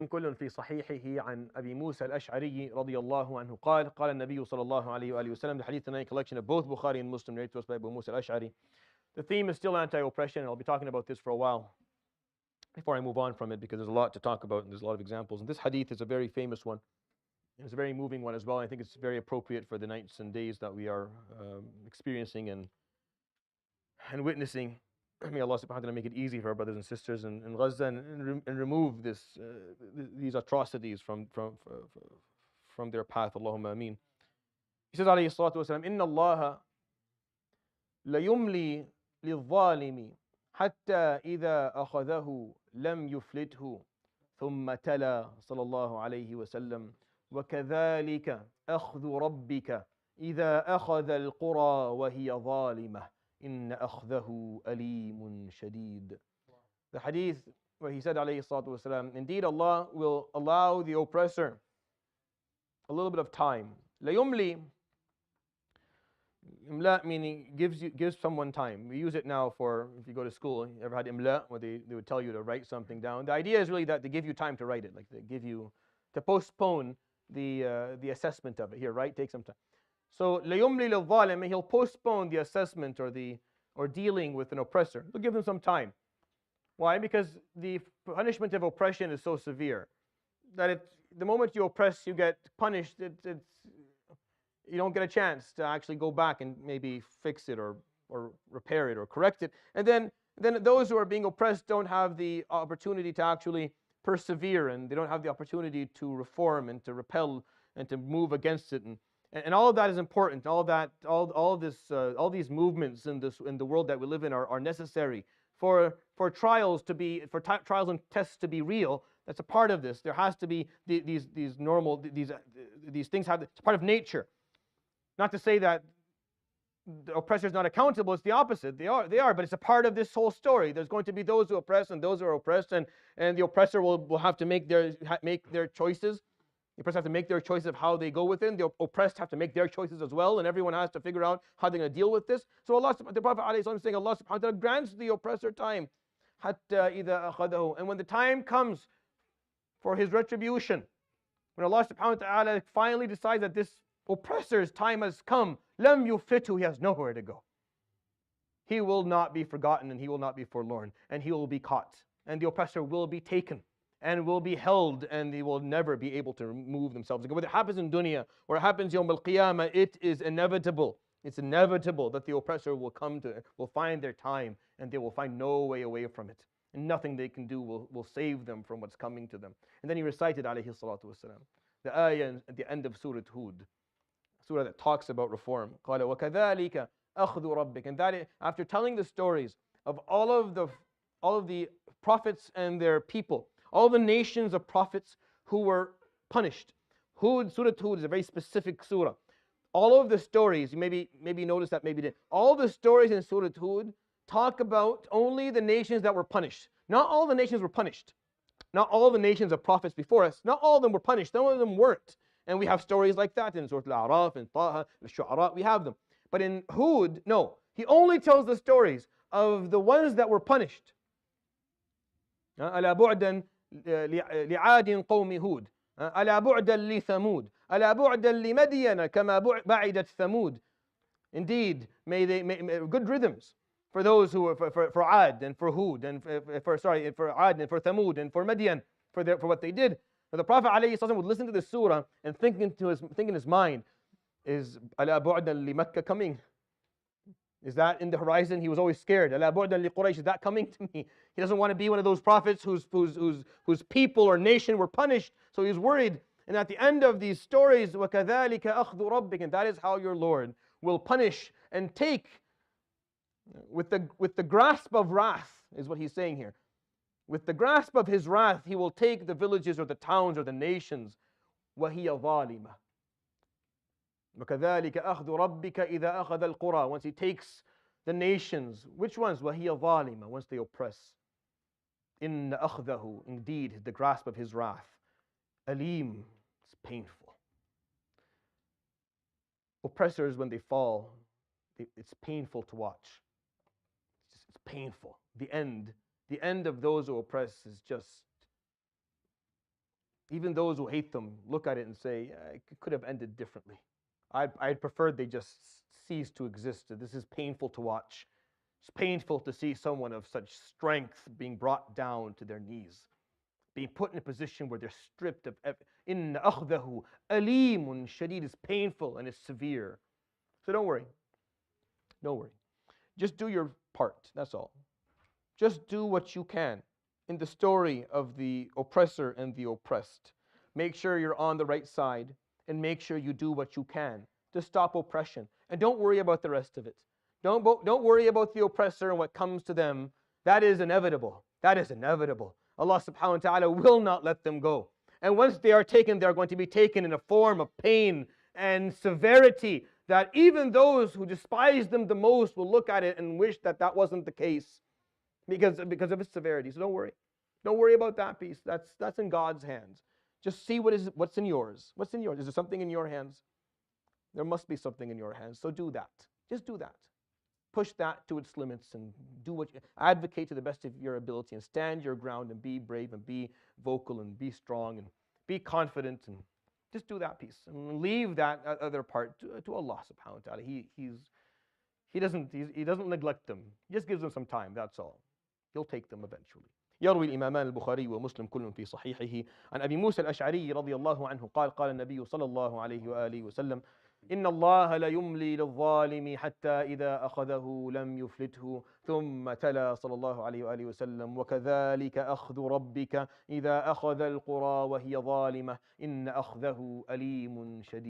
كل في صحيحه عن أبي موسى الأشعري رضي الله عنه قال قال النبي صلى الله عليه وآله وسلم. The hadith tonight, collection of both Bukhari and Muslim, narrated to us by Abu Musa al-Ash'ari. The theme is still anti-oppression, and I'll be talking about this for a while before I move on from it, because there's a lot to talk about and there's a lot of examples. And this hadith is a very famous one. It's a very moving one as well. I think it's very appropriate for the nights and days that we are experiencing and witnessing. May Allah subhanahu wa ta'ala make it easy for our brothers and sisters in Gaza and remove these atrocities from their path. Allahumma ameen. He says, عليه الصلاة والسلام, إن الله ليملي للظالم حتى إذا أخذه لم يفلته ثم تلا صلى الله عليه وسلم وكذلك أخذ ربك إذا أخذ القرى وهي ظالمة إن أخذه أليم شديد. The hadith where he said عليه الصلاة والسلام, indeed Allah will allow the oppressor a little bit of time. ليملي, imla meaning gives someone time. We use it now for, if you go to school, you ever had imla, where they would tell you to write something down. The idea is really that they give you time to write it, like they give you, to postpone the assessment of it. Here, right? Take some time. So ليملي للظالم, he'll postpone the assessment or dealing with an oppressor. He'll give them some time. Why? Because the punishment of oppression is so severe that the moment you oppress, you get punished. You don't get a chance to actually go back and maybe fix it or repair it or correct it. And then those who are being oppressed don't have the opportunity to actually persevere, and they don't have the opportunity to reform and to repel and to move against it. And all of that is important. All these movements in the world that we live in are necessary for trials trials and tests to be real. That's a part of this. There has to be these things it's part of nature. Not to say that the oppressor is not accountable. It's the opposite. They are, but it's a part of this whole story. There's going to be those who oppress and those who are oppressed, and the oppressor will have to make their choices. The oppressed have to make their choice of how they go within. The oppressed have to make their choices as well, and everyone has to figure out how they're going to deal with this. So the Prophet ﷺ is saying, Allah subhanahu wa ta'ala grants the oppressor time. حَتَّى إِذَا أَخَذَهُ. And when the time comes for his retribution, when Allah subhanahu wa ta'ala finally decides that this oppressor's time has come, لَمْ يُفْلِتْهُ, he has nowhere to go. He will not be forgotten and he will not be forlorn, and he will be caught, and the oppressor will be taken and will be held, and they will never be able to remove themselves. Whether it happens in dunya or it happens yawm al-qiyamah, it is inevitable. It's inevitable that the oppressor will find their time, and they will find no way away from it. And nothing they can do will save them from what's coming to them. And then he recited alayhi salatu wasalam, the ayah at the end of Surah Hud, surah that talks about reform. قَالَ وَكَذَلِكَ أَخْذُ رَبِّكَ. And that, after telling the stories of all of the prophets and their people, all the nations of prophets who were punished. Surah Hud is a very specific surah. All of the stories, you maybe notice that, maybe didn't. All the stories in Surah Hud talk about only the nations that were punished. Not all the nations were punished. Not all the nations of prophets before us. Not all of them were punished. Some of them weren't. And we have stories like that in Surah Al-A'raf, in Taha, Al-Shu'ara. We have them. But in Hud, no. He only tells the stories of the ones that were punished. أَلَا بُعْدًا لعاد قوم هود ألا بعدا لثمود ألا بعدا لمدين كما بعدت ثمود. Indeed, may good rhythms for those who are for Ad and for Hud and for Ad and for Thamud and for Madian for what they did. Now the Prophet ﷺ would listen to this surah and think in his mind, is ألا بعدا لمكة coming? Is that in the horizon? He was always scared. ألا بعدا لقريش, is that coming to me? He doesn't want to be one of those prophets whose people or nation were punished, so he's worried. And at the end of these stories, وَكَذَلِكَ أَخْذُ رَبِّكَ, and that is how your Lord will punish and take with the grasp of wrath, is what he's saying here. With the grasp of his wrath, he will take the villages or the towns or the nations. وَهِيَ ظَالِمَةٌ. وَكَذَلِكَ أَخْذُ رَبِّكَ إِذَا أَخَذَ الْقُرَى. Once he takes the nations, which ones? وَهِيَ ظَالِمَةٌ, once they oppress. إِنَّ أَخْذَهُ, indeed, the grasp of his wrath. Alim, it's painful. Oppressors, when they fall, it's painful to watch. It's painful. The end of those who oppress is just Even those who hate them look at it and say, it could have ended differently. I'd preferred they just cease to exist. This is painful to watch. It's painful to see someone of such strength being brought down to their knees, being put in a position where they're stripped of إِنَّ أَخْذَهُ أَلِيمٌ شَدِيدٌ. It's painful and it's severe. So don't worry. Don't worry. Just do your part, that's all. Just do what you can in the story of the oppressor and the oppressed. Make sure you're on the right side and make sure you do what you can to stop oppression. And don't worry about the rest of it. Don't worry about the oppressor and what comes to them. That is inevitable. That is inevitable. Allah subhanahu wa ta'ala will not let them go. And once they are taken, they are going to be taken in a form of pain and severity that even those who despise them the most will look at it and wish that that wasn't the case because of its severity. So don't worry. Don't worry about that piece. That's in God's hands. Just see what's in yours. What's in yours? Is there something in your hands? There must be something in your hands. So do that. Just do that. Push that to its limits and advocate to the best of your ability and stand your ground and be brave and be vocal and be strong and be confident and just do that piece and leave that other part to Allah subhanahu wa ta'ala. He doesn't neglect them. He just gives them some time, that's all. He'll take them eventually. يروي الإمامان البخاري ومسلم كل في صحيحه عن أبي موسى الأشعري رضي الله عنه قال قال النبي صلى الله عليه وآله وسلم إن الله ليملي للظالم حتى إذا أخذه لم يفلته ثم تلا صلى الله عليه وآله وسلم وكذلك أخذ ربك إذا أخذ القرى وهي ظالمة إن أخذه أليم شديد.